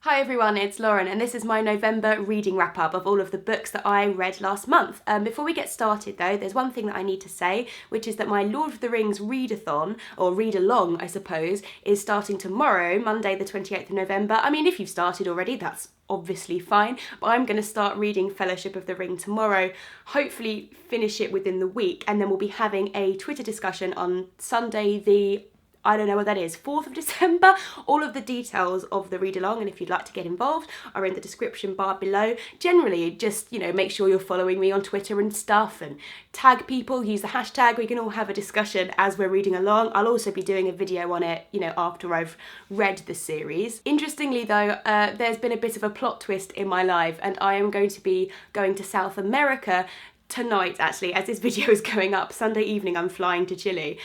Hi everyone, it's Lauren and this is my November reading wrap up of all of the books that I read last month. Before we get started though, there's one thing that I need to say, which is that my Lord of the Rings readathon, or read along I suppose, is starting tomorrow, Monday the 28th of November. I mean, if you've started already, that's obviously fine, but I'm going to start reading Fellowship of the Ring tomorrow, hopefully finish it within the week, and then we'll be having a Twitter discussion on Sunday I don't know what that is, 4th of December. All of the details of the read along, and if you'd like to get involved, are in the description bar below. Generally, just, make sure you're following me on Twitter and stuff, and tag people, use the hashtag. We can all have a discussion as we're reading along. I'll also be doing a video on it, after I've read the series. Interestingly though, there's been a bit of a plot twist in my life, and I am going to be going to South America tonight, actually, as this video is going up. Sunday evening I'm flying to Chile,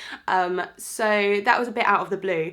so that was a bit out of the blue,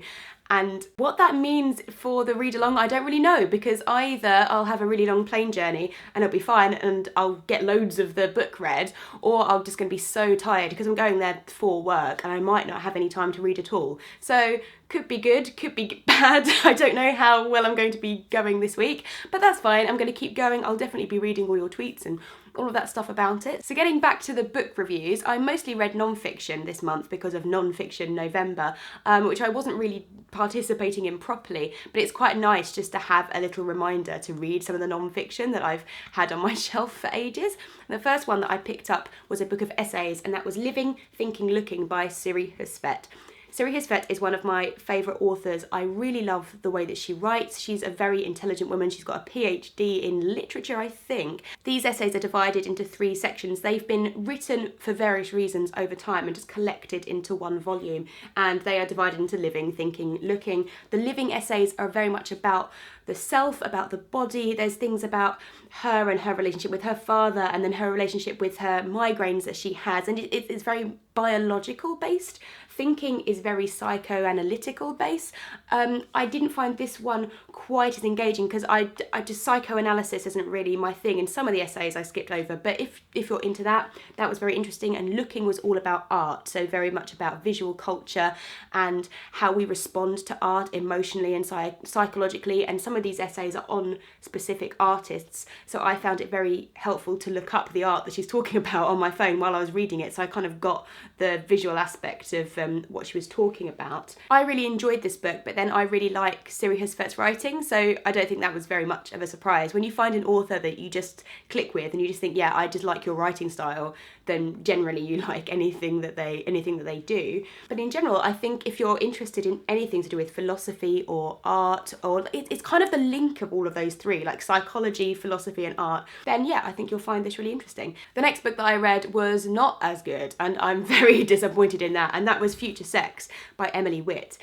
and what that means for the read along I don't really know, because either I'll have a really long plane journey and it'll be fine and I'll get loads of the book read, or I'm just going to be so tired because I'm going there for work and I might not have any time to read at all. So could be good, could be bad. I don't know how well I'm going to be going this week, but that's fine. I'm going to keep going. I'll definitely be reading all your tweets and all of that stuff about it. So getting back to the book reviews, I mostly read non-fiction this month because of non-fiction November, which I wasn't really participating in properly, but it's quite nice just to have a little reminder to read some of the non-fiction that I've had on my shelf for ages. And the first one that I picked up was a book of essays, and that was Living, Thinking, Looking by Siri Husvet. Siri Husvet is one of my favourite authors. I really love the way that she writes. She's a very intelligent woman. She's got a PhD in literature, I think. These essays are divided into 3 sections. They've been written for various reasons over time and just collected into one volume. And they are divided into living, thinking, looking. The living essays are very much about the self, about the body. There's things about her and her relationship with her father, and then her relationship with her migraines that she has. And it's very biological based. Thinking is very psychoanalytical based. I didn't find this one quite as engaging because I just psychoanalysis isn't really my thing. In some of the essays I skipped over, but if you're into that, that was very interesting. And Looking was all about art, so very much about visual culture and how we respond to art emotionally and psychologically. And some of these essays are on specific artists, so I found it very helpful to look up the art that she's talking about on my phone while I was reading it, so I kind of got the visual aspect of what she was talking about. I really enjoyed this book, but then I really like Siri Husvet's writing, so I don't think that was very much of a surprise. When you find an author that you just click with and you just think, yeah, I just like your writing style, then generally you like anything that they do. But in general, I think if you're interested in anything to do with philosophy or art, or it's kind of the link of all of those 3, like psychology, philosophy and art, then yeah, I think you'll find this really interesting. The next book that I read was not as good, and I'm very disappointed in that, and that was Future Sex by Emily Witt.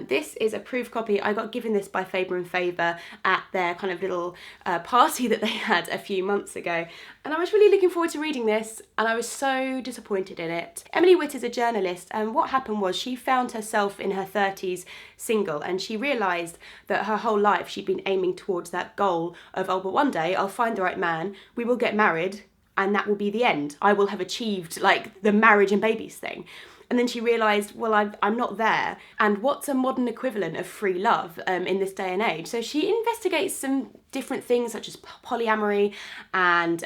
This is a proof copy. I got given this by Faber and Faber at their kind of little party that they had a few months ago, and I was really looking forward to reading this, and I was so disappointed in it. Emily Witt is a journalist, and what happened was she found herself in her 30s single, and she realised that her whole life she'd been aiming towards that goal of, oh, but one day I'll find the right man, we will get married, and that will be the end. I will have achieved like the marriage and babies thing. And then she realised, well, I'm not there. And what's a modern equivalent of free love in this day and age? So she investigates some different things such as polyamory and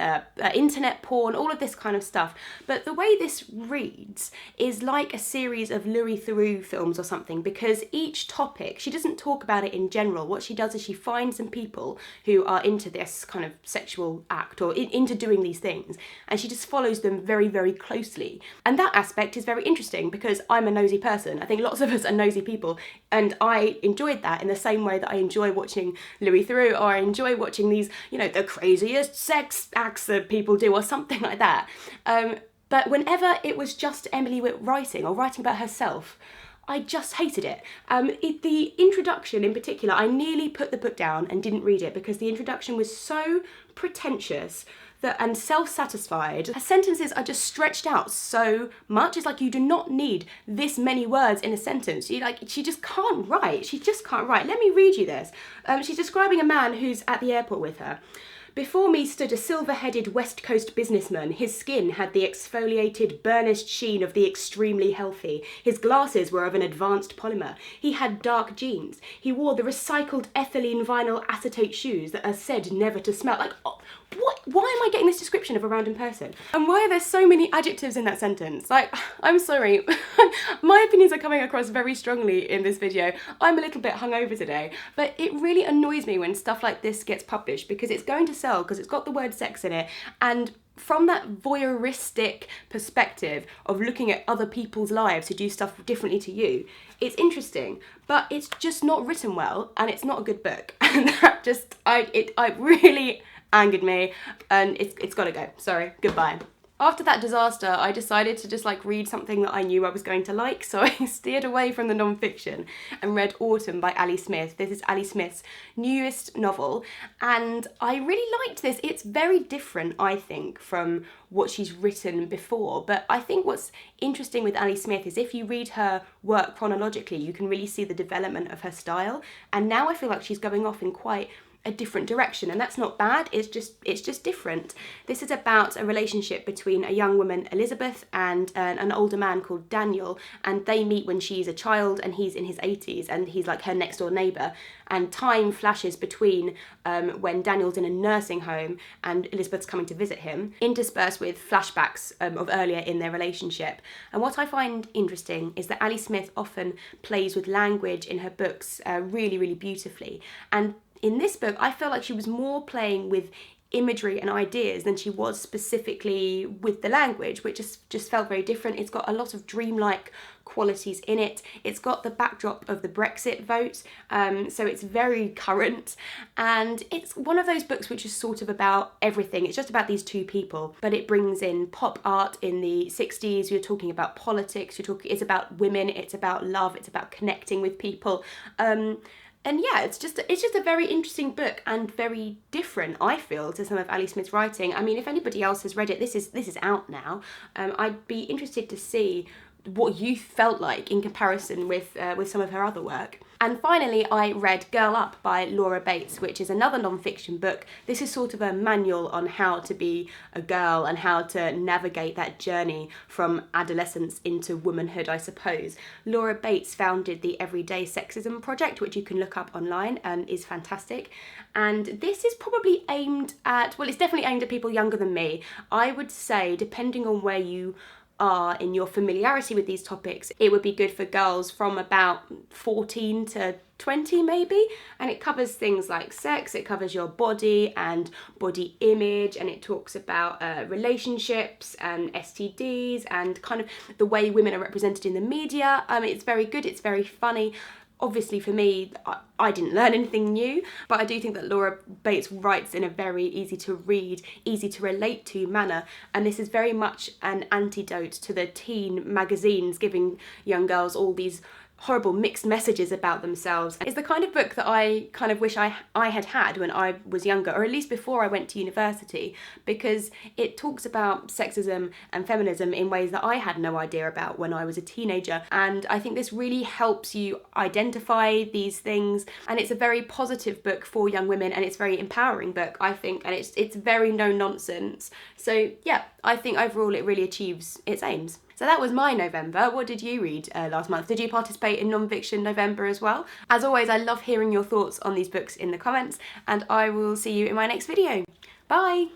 internet porn, all of this kind of stuff. But the way this reads is like a series of Louis Theroux films or something, because each topic, she doesn't talk about it in general. What she does is she finds some people who are into this kind of sexual act or into doing these things, and she just follows them very, very closely. And that aspect is very interesting because I'm a nosy person. I think lots of us are nosy people, and I enjoyed that in the same way that I enjoy watching Louis Theroux, or I enjoy watching these, the craziest sex acts that people do or something like that. But whenever it was just Emily Witt writing or writing about herself, I just hated it. The introduction in particular, I nearly put the book down and didn't read it because the introduction was so pretentious and self-satisfied. Her sentences are just stretched out so much. It's like you do not need this many words in a sentence. She just can't write. She just can't write. Let me read you this. She's describing a man who's at the airport with her. Before me stood a silver-headed West Coast businessman. His skin had the exfoliated, burnished sheen of the extremely healthy. His glasses were of an advanced polymer. He had dark jeans. He wore the recycled ethylene vinyl acetate shoes that are said never to smell. Like, oh, what? Why am I getting this description of a random person? And why are there so many adjectives in that sentence? Like, I'm sorry. My opinions are coming across very strongly in this video. I'm a little bit hungover today, but it really annoys me when stuff like this gets published because it's going to sell because it's got the word sex in it, and from that voyeuristic perspective of looking at other people's lives who do stuff differently to you, it's interesting, but it's just not written well and it's not a good book. And that just, it really angered me, and it's gotta go. Sorry, goodbye. After that disaster, I decided to just like read something that I knew I was going to like, so I steered away from the non-fiction and read Autumn by Ali Smith. This is Ali Smith's newest novel, and I really liked this. It's very different, I think, from what she's written before, but I think what's interesting with Ali Smith is if you read her work chronologically, you can really see the development of her style, and now I feel like she's going off in quite a different direction, and that's not bad, it's just different. This is about a relationship between a young woman, Elizabeth, and an older man called Daniel, and they meet when she's a child and he's in his 80s, and he's like her next door neighbour, and time flashes between when Daniel's in a nursing home and Elizabeth's coming to visit him, interspersed with flashbacks of earlier in their relationship. And what I find interesting is that Ali Smith often plays with language in her books really, really beautifully, and in this book, I felt like she was more playing with imagery and ideas than she was specifically with the language, which just felt very different. It's got a lot of dreamlike qualities in it. It's got the backdrop of the Brexit vote, so it's very current, and it's one of those books which is sort of about everything. It's just about these two people, but it brings in pop art in the 60s. You're talking about politics, it's about women, it's about love, it's about connecting with people. And yeah, it's just a very interesting book and very different, I feel, to some of Ali Smith's writing. I mean, if anybody else has read it, this is out now. I'd be interested to see what you felt like in comparison with some of her other work. And finally, I read Girl Up by Laura Bates, which is another non-fiction book. This is sort of a manual on how to be a girl and how to navigate that journey from adolescence into womanhood, I suppose. Laura Bates founded the Everyday Sexism Project, which you can look up online and is fantastic. And this is probably aimed at, well, it's definitely aimed at people younger than me. I would say, depending on where you are in your familiarity with these topics, it would be good for girls from about 14 to 20 maybe, and it covers things like sex, it covers your body and body image, and it talks about relationships and STDs and kind of the way women are represented in the media. It's very good, it's very funny. Obviously for me, I didn't learn anything new, but I do think that Laura Bates writes in a very easy to read, easy to relate to manner, and this is very much an antidote to the teen magazines giving young girls all these horrible mixed messages about themselves. It's the kind of book that I kind of wish I had when I was younger, or at least before I went to university, because it talks about sexism and feminism in ways that I had no idea about when I was a teenager, and I think this really helps you identify these things, and it's a very positive book for young women, and it's a very empowering book, I think, and it's very no nonsense. So yeah, I think overall it really achieves its aims. So that was my November. What did you read last month? Did you participate in non-fiction November as well? As always, I love hearing your thoughts on these books in the comments, and I will see you in my next video. Bye!